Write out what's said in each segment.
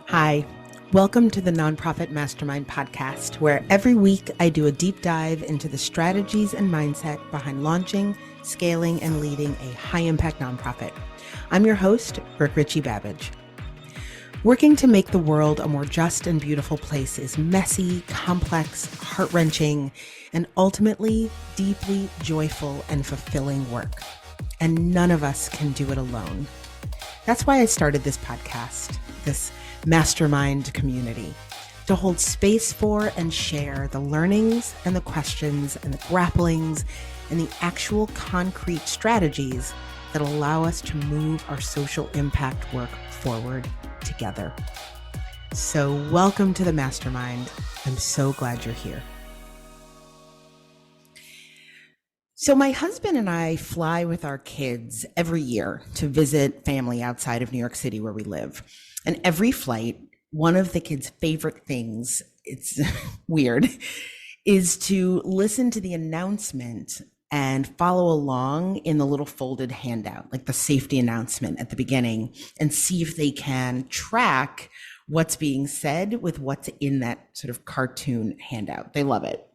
Hi, welcome to the Nonprofit Mastermind podcast, where every week I do a deep dive into the strategies and mindset behind launching, scaling, and leading a high-impact nonprofit. I'm your host, Brooke Richie-Babbage. Working to make the world a more just and beautiful place is messy, complex, heart-wrenching, and ultimately deeply joyful and fulfilling work. And none of us can do it alone. That's why I started this podcast, this Mastermind community, to hold space for and share the learnings and the questions and the grapplings and the actual concrete strategies that allow us to move our social impact work forward together. So welcome to the Mastermind. I'm so glad you're here. So my husband and I fly with our kids every year to visit family outside of New York City where we live. And every flight, one of the kids' favorite things, it's weird, is to listen to the announcement and follow along in the little folded handout, like the safety announcement at the beginning, and see if they can track what's being said with what's in that sort of cartoon handout. They love it.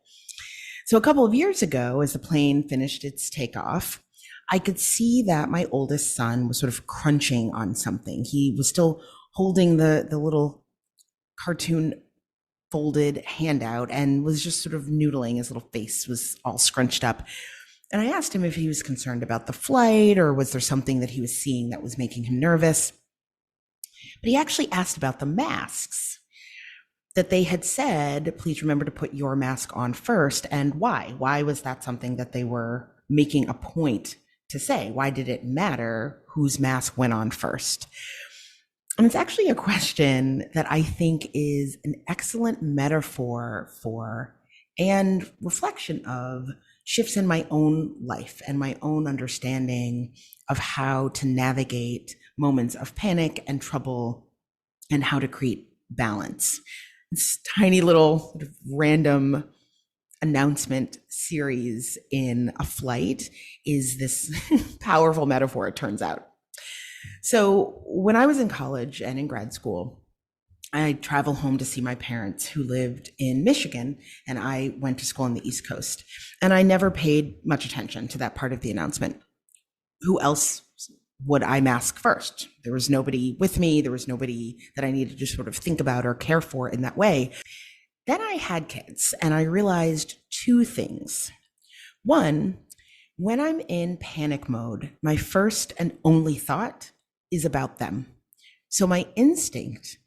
So a couple of years ago, as the plane finished its takeoff, I could see that my oldest son was sort of crunching on something. He was still holding the little cartoon folded handout and was just sort of noodling. His little face was all scrunched up. And I asked him if he was concerned about the flight or was there something that he was seeing that was making him nervous. But he actually asked about the masks, that they had said, please remember to put your mask on first, and why? Why was that something that they were making a point to say? Why did it matter whose mask went on first? And it's actually a question that I think is an excellent metaphor for and reflection of shifts in my own life and my own understanding of how to navigate moments of panic and trouble and how to create balance. This tiny little sort of random announcement series in a flight is this powerful metaphor, it turns out. So when I was in college and in grad school, I'd travel home to see my parents who lived in Michigan, and I went to school on the East Coast. And I never paid much attention to that part of the announcement. Who else would I mask first? There was nobody with me. There was nobody that I needed to sort of think about or care for in that way. Then I had kids, and I realized two things. One, when I'm in panic mode, my first and only thought is about them. So my instinct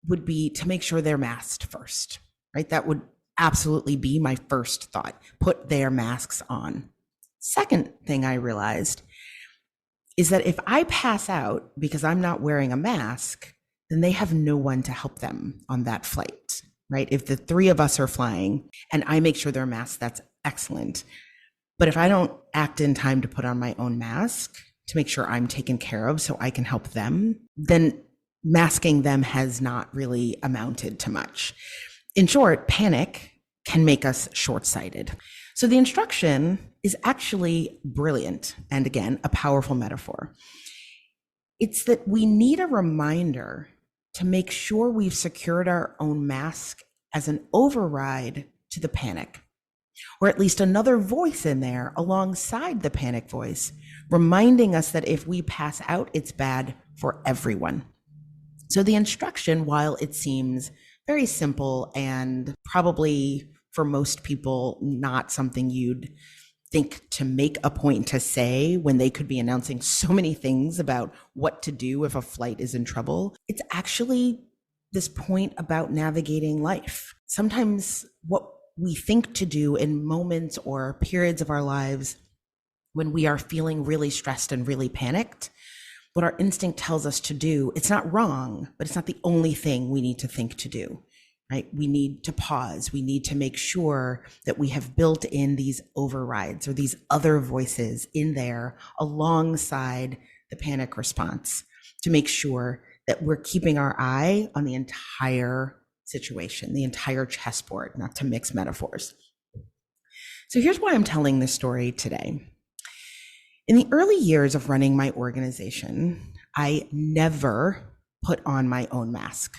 would be to make sure they're masked first, right? That would absolutely be my first thought, put their masks on. Second thing I realized is that if I pass out because I'm not wearing a mask, then they have no one to help them on that flight, right? If the three of us are flying and I make sure they're masked, that's excellent. But if I don't act in time to put on my own mask to make sure I'm taken care of so I can help them, then masking them has not really amounted to much. In short, panic can make us short-sighted. So the instruction is actually brilliant and, again, a powerful metaphor. It's that we need a reminder to make sure we've secured our own mask as an override to the panic, or at least another voice in there alongside the panic voice, reminding us that if we pass out, it's bad for everyone. So the instruction, while it seems very simple and probably for most people not something you'd think to make a point to say when they could be announcing so many things about what to do if a flight is in trouble, it's actually this point about navigating life. Sometimes what we think to do in moments or periods of our lives when we are feeling really stressed and really panicked, what our instinct tells us to do, it's not wrong, but it's not the only thing we need to think to do, right? We need to pause. We need to make sure that we have built in these overrides or these other voices in there alongside the panic response to make sure that we're keeping our eye on the entire situation, the entire chessboard, not to mix metaphors. So here's why I'm telling this story today. In the early years of running my organization, I never put on my own mask.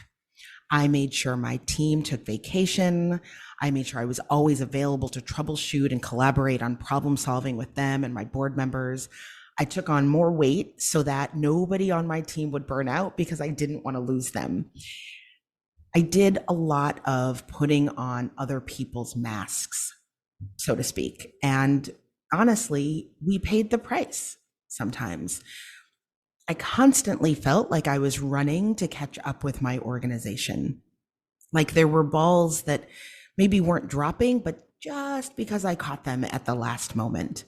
I made sure my team took vacation. I made sure I was always available to troubleshoot and collaborate on problem solving with them and my board members. I took on more weight so that nobody on my team would burn out because I didn't want to lose them. I did a lot of putting on other people's masks, so to speak. And honestly, we paid the price sometimes. I constantly felt like I was running to catch up with my organization. Like there were balls that maybe weren't dropping, but just because I caught them at the last moment.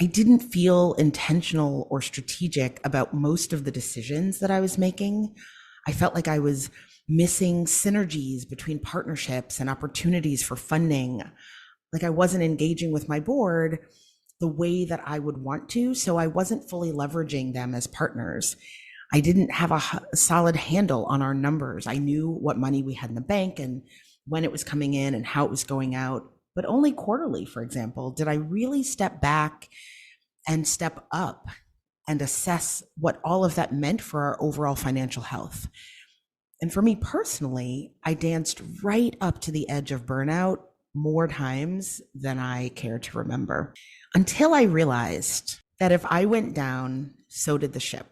I didn't feel intentional or strategic about most of the decisions that I was making. I felt like I was missing synergies between partnerships and opportunities for funding. Like I wasn't engaging with my board the way that I would want to, so I wasn't fully leveraging them as partners. I didn't have a solid handle on our numbers. I knew what money we had in the bank and when it was coming in and how it was going out, but only quarterly, for example, did I really step back and step up and assess what all of that meant for our overall financial health. And for me personally, I danced right up to the edge of burnout more times than I care to remember, until I realized that if I went down, so did the ship.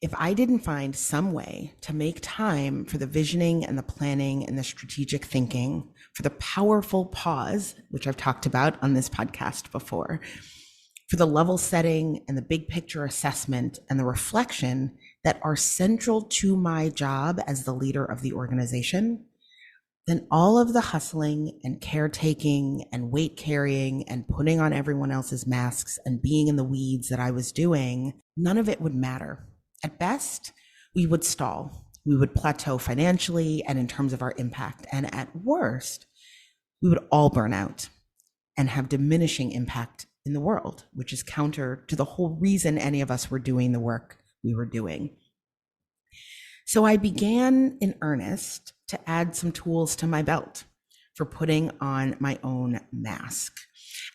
If I didn't find some way to make time for the visioning and the planning and the strategic thinking, for the powerful pause, which I've talked about on this podcast before, for the level setting and the big picture assessment and the reflection that are central to my job as the leader of the organization, then all of the hustling and caretaking and weight carrying and putting on everyone else's masks and being in the weeds that I was doing, none of it would matter. At best, we would stall. We would plateau financially and in terms of our impact. And at worst, we would all burn out and have diminishing impact in the world, which is counter to the whole reason any of us were doing the work we were doing. So I began in earnest to add some tools to my belt for putting on my own mask.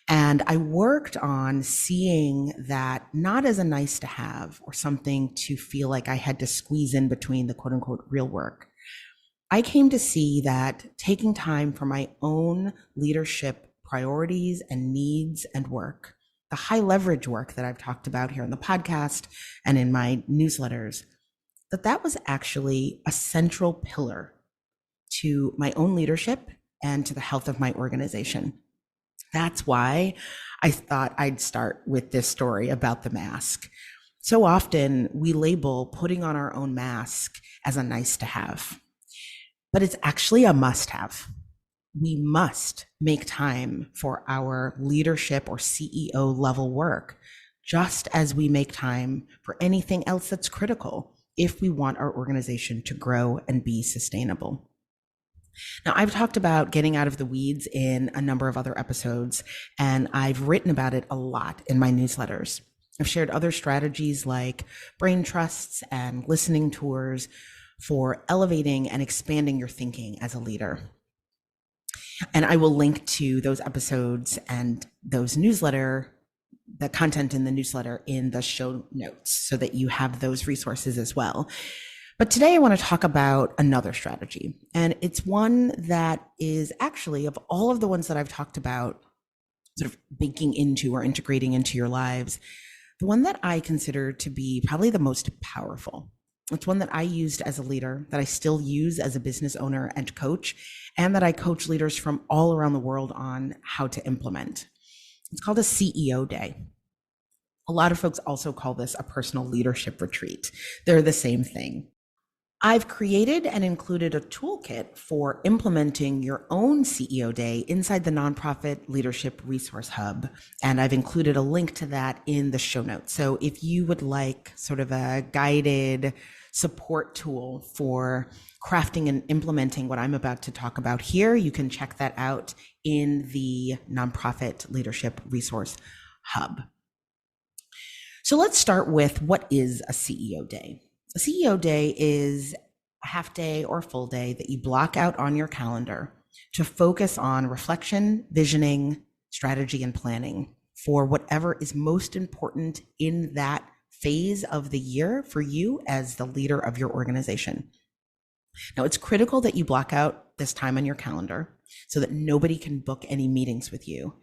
And I worked on seeing that not as a nice to have or something to feel like I had to squeeze in between the quote unquote real work. I came to see that taking time for my own leadership priorities and needs and work, the high leverage work that I've talked about here on the podcast and in my newsletters, that was actually a central pillar to my own leadership and to the health of my organization. That's why I thought I'd start with this story about the mask. So often we label putting on our own mask as a nice to have, but it's actually a must have. We must make time for our leadership or CEO level work, just as we make time for anything else that's critical if we want our organization to grow and be sustainable. Now, I've talked about getting out of the weeds in a number of other episodes, and I've written about it a lot in my newsletters. I've shared other strategies like brain trusts and listening tours for elevating and expanding your thinking as a leader. And I will link to those episodes and those the content in the newsletter in the show notes so that you have those resources as well. But today I want to talk about another strategy, and it's one that is actually, of all of the ones that I've talked about, sort of baking into or integrating into your lives, the one that I consider to be probably the most powerful. It's one that I used as a leader, that I still use as a business owner and coach, and that I coach leaders from all around the world on how to implement. It's called a CEO Day. A lot of folks also call this a personal leadership retreat. They're the same thing. I've created and included a toolkit for implementing your own CEO Day inside the Nonprofit Leadership Resource Hub. And I've included a link to that in the show notes. So if you would like sort of a guided support tool for crafting and implementing what I'm about to talk about here, you can check that out in the Nonprofit Leadership Resource Hub. So let's start with, what is a CEO Day? A CEO Day is a half day or a full day that you block out on your calendar to focus on reflection, visioning, strategy, and planning for whatever is most important in that phase of the year for you as the leader of your organization. Now, it's critical that you block out this time on your calendar so that nobody can book any meetings with you,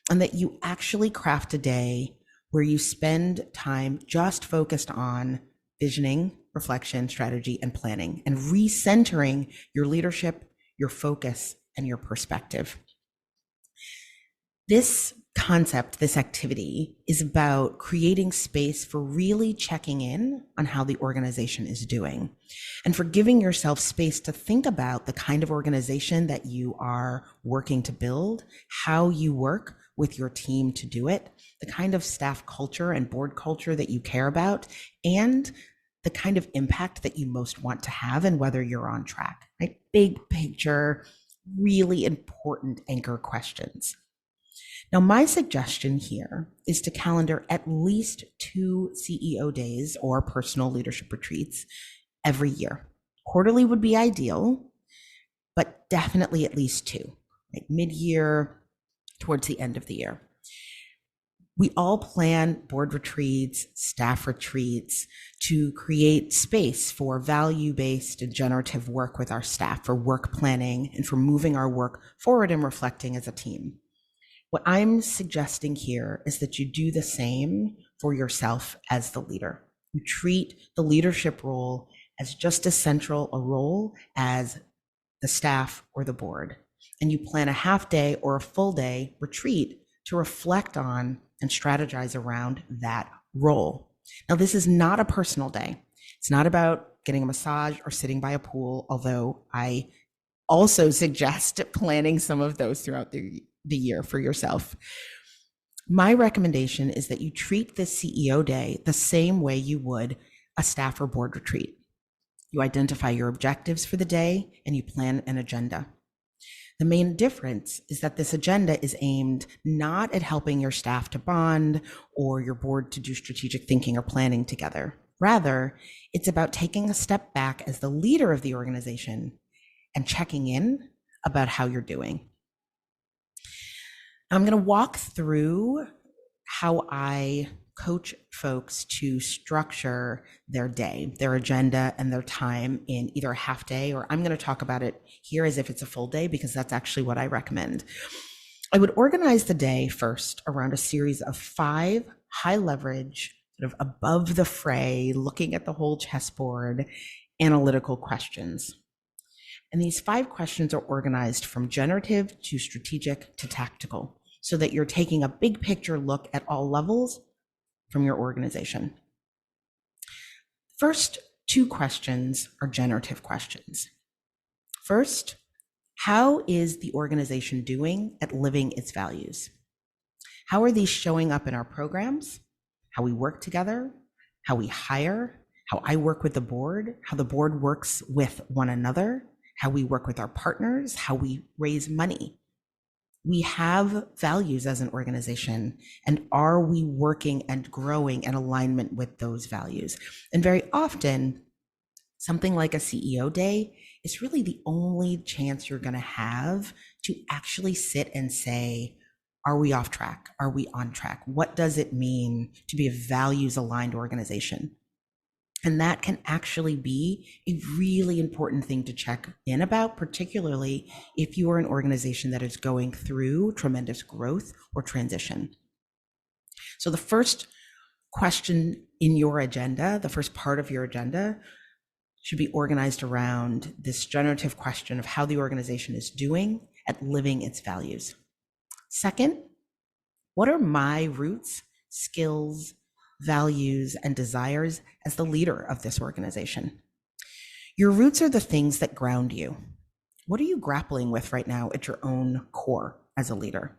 and that you actually craft a day where you spend time just focused on visioning, reflection, strategy, and planning, and recentering your leadership, your focus, and your perspective. This concept, this activity, is about creating space for really checking in on how the organization is doing, and for giving yourself space to think about the kind of organization that you are working to build, how you work with your team to do it, the kind of staff culture and board culture that you care about, and the kind of impact that you most want to have, and whether you're on track, right? Big picture, really important anchor questions. Now, my suggestion here is to calendar at least 2 CEO days or personal leadership retreats every year. Quarterly would be ideal, but definitely at least 2, right? Mid-year, towards the end of the year. We all plan board retreats, staff retreats to create space for value-based and generative work with our staff, for work planning, and for moving our work forward and reflecting as a team. What I'm suggesting here is that you do the same for yourself as the leader. You treat the leadership role as just as central a role as the staff or the board. And you plan a half day or a full day retreat to reflect on and strategize around that role. Now, this is not a personal day. It's not about getting a massage or sitting by a pool, although I also suggest planning some of those throughout the year for yourself. My recommendation is that you treat this CEO day the same way you would a staff or board retreat. You identify your objectives for the day and you plan an agenda. The main difference is that this agenda is aimed not at helping your staff to bond or your board to do strategic thinking or planning together. Rather, it's about taking a step back as the leader of the organization and checking in about how you're doing. I'm going to walk through how I coach folks to structure their day, their agenda, and their time in either a half day, or I'm going to talk about it here as if it's a full day, because that's actually what I recommend. I would organize the day first around a series of 5 high leverage, sort of above the fray, looking at the whole chessboard, analytical questions. And these 5 questions are organized from generative to strategic to tactical, so that you're taking a big picture look at all levels from your organization. First 2 questions are generative questions. First, how is the organization doing at living its values? How are these showing up in our programs, how we work together, how we hire, how I work with the board, how the board works with one another, how we work with our partners, how we raise money? We have values as an organization, and are we working and growing in alignment with those values? And very often, something like a CEO day is really the only chance you're going to have to actually sit and say, are we off track? Are we on track? What does it mean to be a values-aligned organization? And that can actually be a really important thing to check in about, particularly if you are an organization that is going through tremendous growth or transition. So the first question in your agenda, the first part of your agenda, should be organized around this generative question of how the organization is doing at living its values. Second, what are my roots, skills, values, and desires as the leader of this organization? Your roots are the things that ground you. What are you grappling with right now at your own core as a leader?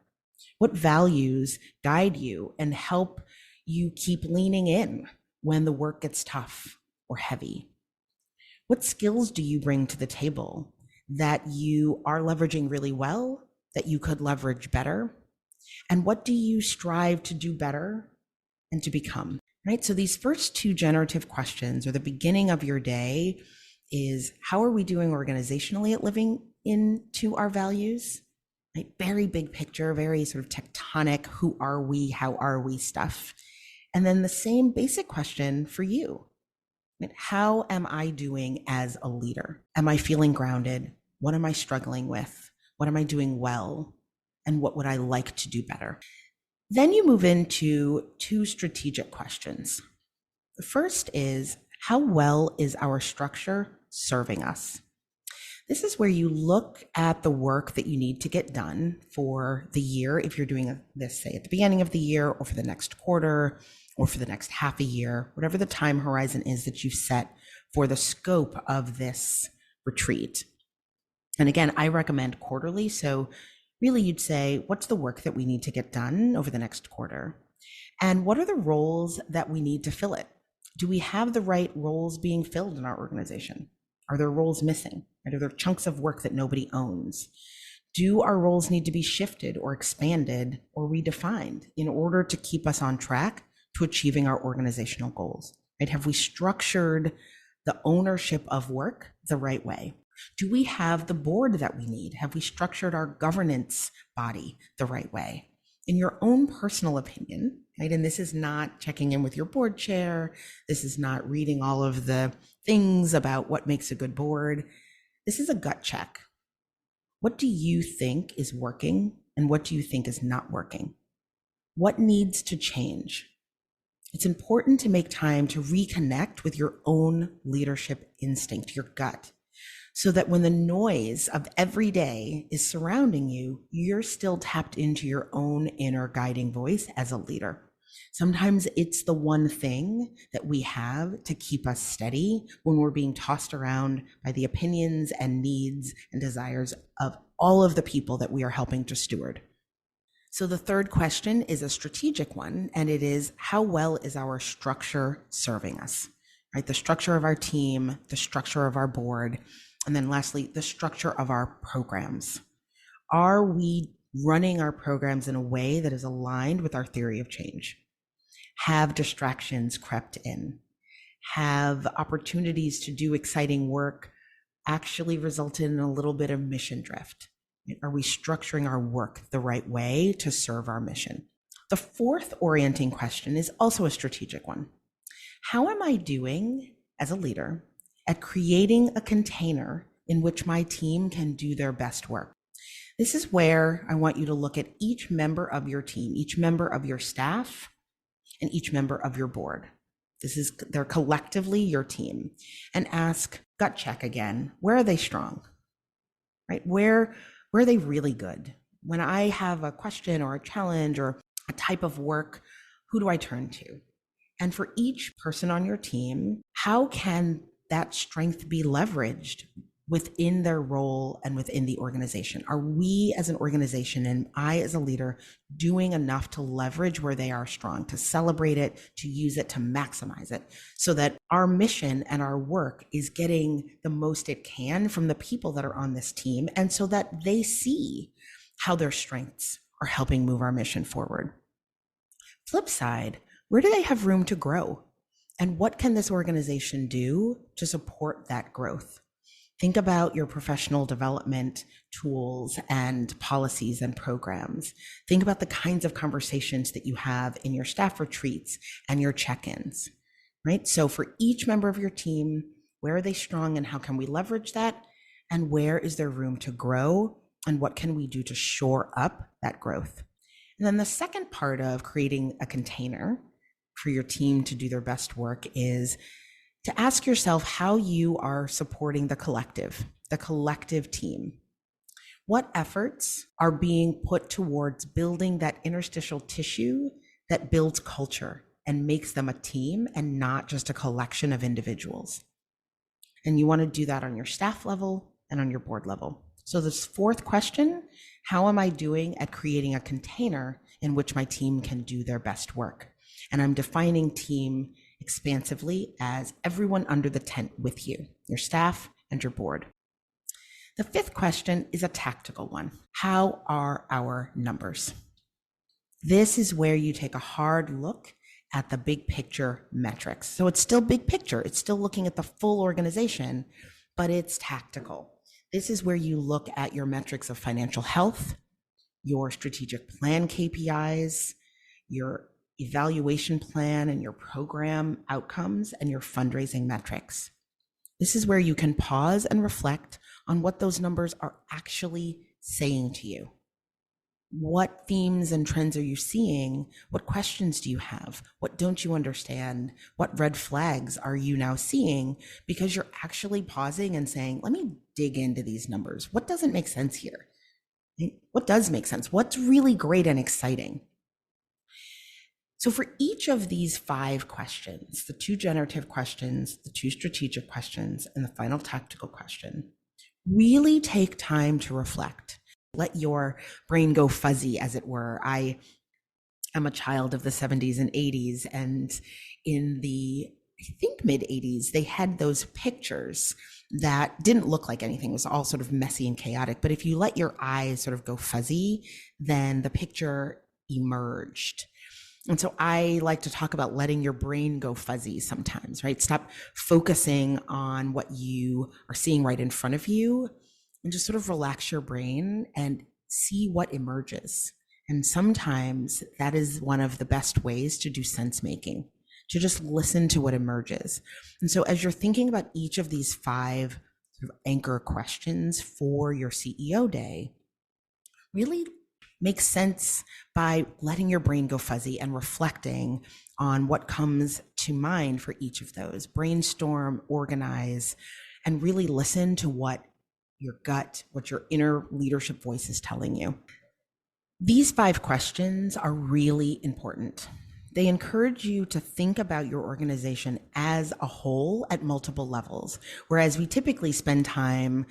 What values guide you and help you keep leaning in when the work gets tough or heavy? What skills do you bring to the table that you are leveraging really well, that you could leverage better? And what do you strive to do better and to become, right? So these first 2 generative questions, or the beginning of your day, is how are we doing organizationally at living into our values? Right? Very big picture, very sort of tectonic, who are we, how are we stuff. And then the same basic question for you. How am I doing as a leader? Am I feeling grounded? What am I struggling with? What am I doing well? And what would I like to do better? Then you move into two strategic questions. The first is, how well is our structure serving us? This is where you look at the work that you need to get done for the year. If you're doing this, say, at the beginning of the year or for the next quarter or for the next half a year, whatever the time horizon is that you've set for the scope of this retreat. And again, I recommend quarterly. So really you'd say, what's the work that we need to get done over the next quarter? And what are the roles that we need to fill it? Do we have the right roles being filled in our organization? Are there roles missing? Are there chunks of work that nobody owns? Do our roles need to be shifted or expanded or redefined in order to keep us on track to achieving our organizational goals? Right? Have we structured the ownership of work the right way? Do we have the board that we need? Have we structured our governance body the right way? In your own personal opinion, right? And this is not checking in with your board chair. This is not reading all of the things about what makes a good board. This is a gut check. What do you think is working and what do you think is not working? What needs to change? It's important to make time to reconnect with your own leadership instinct, your gut, so that when the noise of every day is surrounding you, you're still tapped into your own inner guiding voice as a leader. Sometimes it's the one thing that we have to keep us steady when we're being tossed around by the opinions and needs and desires of all of the people that we are helping to steward. So the third question is a strategic one, and it is, how well is our structure serving us? Right? The structure of our team, the structure of our board, and then lastly, the structure of our programs. Are we running our programs in a way that is aligned with our theory of change? Have distractions crept in? Have opportunities to do exciting work actually resulted in a little bit of mission drift? Are we structuring our work the right way to serve our mission? The fourth orienting question is also a strategic one. How am I doing as a leader at creating a container in which my team can do their best work? This is where I want you to look at each member of your team, each member of your staff, and each member of your board. They're collectively your team, and ask, gut check again, where are they strong? Right? Where are they really good? When I have a question or a challenge or a type of work, who do I turn to? And for each person on your team, how can that strength be leveraged within their role and within the organization? Are we as an organization and I as a leader doing enough to leverage where they are strong, to celebrate it, to use it, to maximize it, so that our mission and our work is getting the most it can from the people that are on this team, and so that they see how their strengths are helping move our mission forward? Flip side, where do they have room to grow? And what can this organization do to support that growth? Think about your professional development tools and policies and programs. Think about the kinds of conversations that you have in your staff retreats and your check-ins, right? So for each member of your team, where are they strong and how can we leverage that? And where is there room to grow? And what can we do to shore up that growth? And then the second part of creating a container for your team to do their best work is to ask yourself how you are supporting the collective team. What efforts are being put towards building that interstitial tissue that builds culture and makes them a team and not just a collection of individuals? And you want to do that on your staff level and on your board level. So this fourth question, how am I doing at creating a container in which my team can do their best work? And I'm defining team expansively as everyone under the tent with you, your staff and your board. The fifth question is a tactical one. How are our numbers? This is where you take a hard look at the big picture metrics. So it's still big picture. It's still looking at the full organization, but it's tactical. This is where you look at your metrics of financial health, your strategic plan KPIs, your evaluation plan and your program outcomes, and your fundraising metrics. This is where you can pause and reflect on what those numbers are actually saying to you. What themes and trends are you seeing? What questions do you have? What don't you understand? What red flags are you now seeing? Because you're actually pausing and saying, let me dig into these numbers. What doesn't make sense here? What does make sense? What's really great and exciting? So for each of these 5 questions, the 2 generative questions, the 2 strategic questions, and the final tactical question, really take time to reflect. Let your brain go fuzzy, as it were. I am a child of the 70s and 80s, and in the, I think, mid-80s, they had those pictures that didn't look like anything. It was all sort of messy and chaotic. But if you let your eyes sort of go fuzzy, then the picture emerged. And so I like to talk about letting your brain go fuzzy sometimes, right? Stop focusing on what you are seeing right in front of you and just sort of relax your brain and see what emerges. And sometimes that is one of the best ways to do sense making, to just listen to what emerges. And so as you're thinking about each of these 5 sort of anchor questions for your CEO day, really make sense by letting your brain go fuzzy and reflecting on what comes to mind for each of those. Brainstorm, organize, and really listen to what your gut, what your inner leadership voice is telling you. These 5 questions are really important. They encourage you to think about your organization as a whole at multiple levels, whereas we typically spend time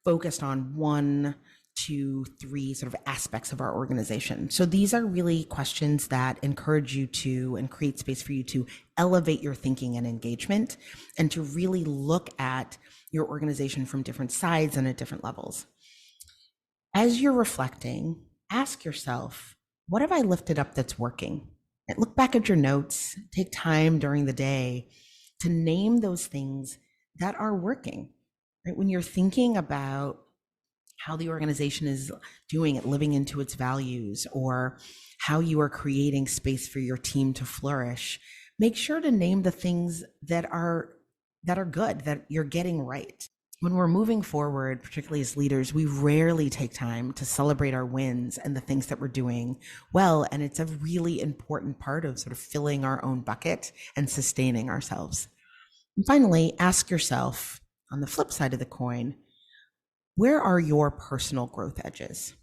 focused on 1, 2, 3 sort of aspects of our organization. So these are really questions that encourage you to and create space for you to elevate your thinking and engagement and to really look at your organization from different sides and at different levels. As you're reflecting, ask yourself, what have I lifted up that's working? And look back at your notes, take time during the day to name those things that are working. Right? When you're thinking about how the organization is doing it, living into its values, or how you are creating space for your team to flourish, make sure to name the things that are good, that you're getting right. When we're moving forward, particularly as leaders, we rarely take time to celebrate our wins and the things that we're doing well. And it's a really important part of sort of filling our own bucket and sustaining ourselves. And finally, ask yourself, on the flip side of the coin, where are your personal growth edges?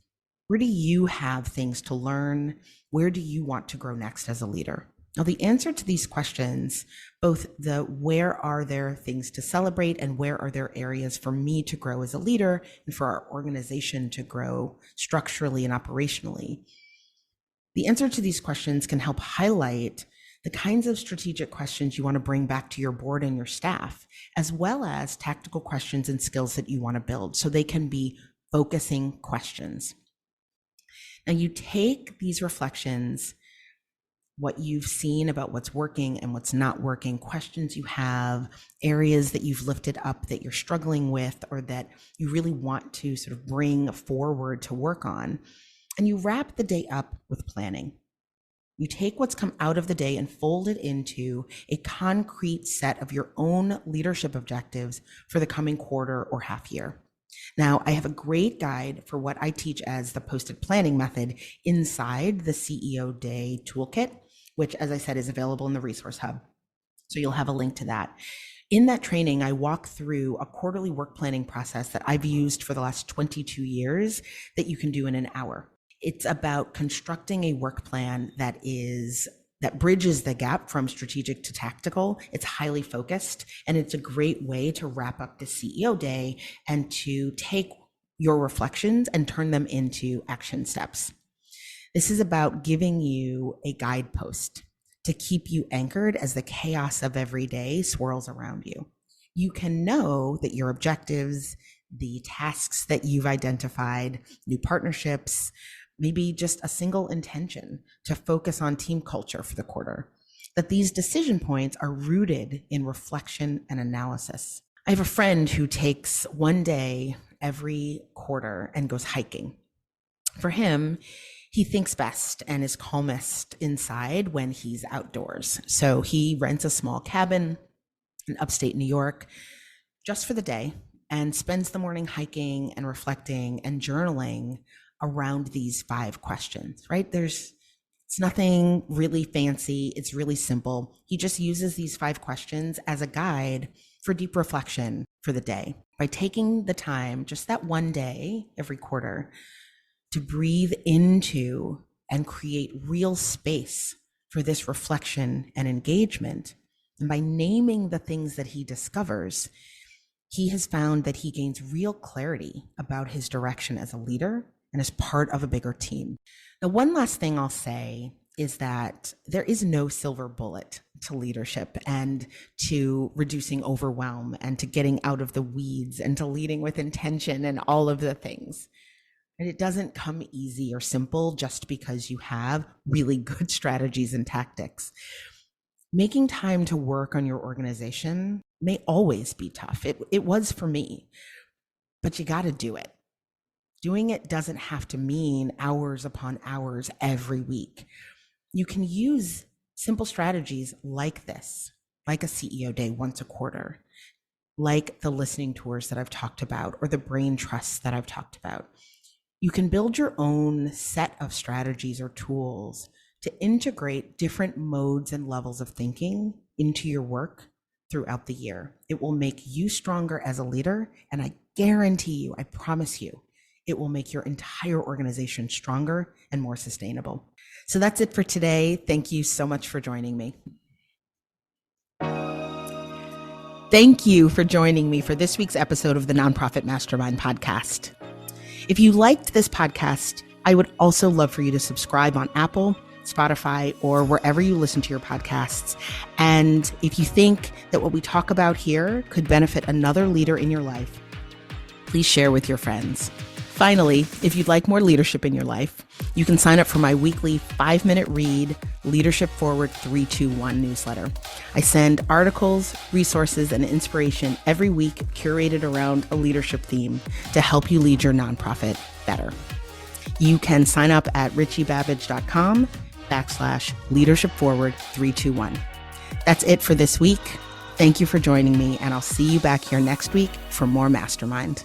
Where do you have things to learn? Where do you want to grow next as a leader? Now, the answer to these questions, both the where are there things to celebrate and where are there areas for me to grow as a leader and for our organization to grow structurally and operationally, the answer to these questions can help highlight the kinds of strategic questions you want to bring back to your board and your staff, as well as tactical questions and skills that you want to build, so they can be focusing questions. Now, you take these reflections, what you've seen about what's working and what's not working, questions you have, areas that you've lifted up that you're struggling with or that you really want to sort of bring forward to work on, and you wrap the day up with planning. You take what's come out of the day and fold it into a concrete set of your own leadership objectives for the coming quarter or half year. Now, I have a great guide for what I teach as the posted planning method inside the CEO Day toolkit, which, as I said, is available in the resource hub. So you'll have a link to that. In that training, I walk through a quarterly work planning process that I've used for the last 22 years that you can do in an hour. It's about constructing a work plan that bridges the gap from strategic to tactical. It's highly focused, and it's a great way to wrap up the CEO Day and to take your reflections and turn them into action steps. This is about giving you a guidepost to keep you anchored as the chaos of every day swirls around you. You can know that your objectives, the tasks that you've identified, new partnerships, maybe just a single intention to focus on team culture for the quarter, that these decision points are rooted in reflection and analysis. I have a friend who takes one day every quarter and goes hiking. For him, He thinks best and is calmest inside when he's outdoors. So he rents a small cabin in upstate New York just for the day and spends the morning hiking and reflecting and journaling around these 5 questions, right? It's nothing really fancy. It's really simple. He just uses these 5 questions as a guide for deep reflection for the day. By taking the time, just that one day every quarter, to breathe into and create real space for this reflection and engagement, and by naming the things that he discovers, he has found that he gains real clarity about his direction as a leader and as part of a bigger team. The one last thing I'll say is that there is no silver bullet to leadership and to reducing overwhelm and to getting out of the weeds and to leading with intention and all of the things. And it doesn't come easy or simple just because you have really good strategies and tactics. Making time to work on your organization may always be tough. It was for me, but you got to do it. Doing it doesn't have to mean hours upon hours every week. You can use simple strategies like this, like a CEO day once a quarter, like the listening tours that I've talked about, or the brain trusts that I've talked about. You can build your own set of strategies or tools to integrate different modes and levels of thinking into your work throughout the year. It will make you stronger as a leader, and I guarantee you, I promise you, it will make your entire organization stronger and more sustainable. So that's it for today. Thank you so much for joining me. Thank you for joining me for this week's episode of the Nonprofit Mastermind podcast. If you liked this podcast, I would also love for you to subscribe on Apple, Spotify, or wherever you listen to your podcasts. And if you think that what we talk about here could benefit another leader in your life, please share with your friends. Finally, if you'd like more leadership in your life, you can sign up for my weekly 5-minute read Leadership Forward 321 newsletter. I send articles, resources, and inspiration every week curated around a leadership theme to help you lead your nonprofit better. You can sign up at richie-babbage.com/leadership forward 321. That's it for this week. Thank you for joining me, and I'll see you back here next week for more Mastermind.